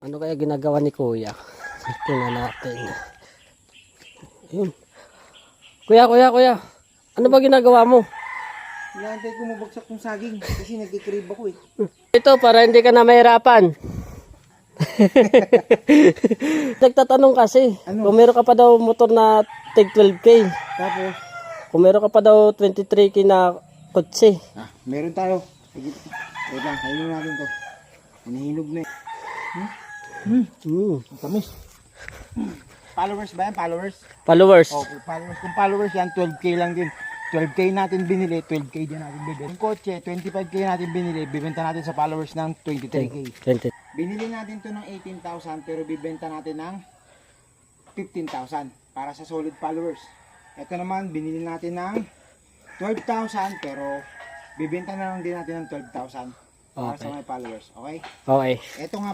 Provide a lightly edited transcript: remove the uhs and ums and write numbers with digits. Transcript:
Ano kaya ginagawa ni Kuya? Tingnan natin. Ayun. Kuya. Ano ba ginagawa mo? Inaantay ko mabagsak yung saging kasi nagkikrib ako eh. Ito para hindi ka na mahirapan. Nagtatanong kasi, Ano? kung meron ka pa daw motor na tig 12K, Tapos, kung meron ka pa daw 23K na kotse. meron tayo. Wait lang, hainin natin to. Hinihinog na eh. Ang tamis. Followers ba yan? Followers? Followers. Oh, followers. Kung followers yan, 12K lang din. 12K natin binili, 12K din natin bibili. Yung kotse, 25K natin binili, bibenta natin sa followers ng 23K. 20. Binili natin to ng 18,000 pero bibenta natin ng 15,000 para sa solid followers. Ito naman, binili natin ng 12,000 pero bibenta na lang din natin ng 12,000 para sa Okay. mga followers. Okay? Okay. Ito nga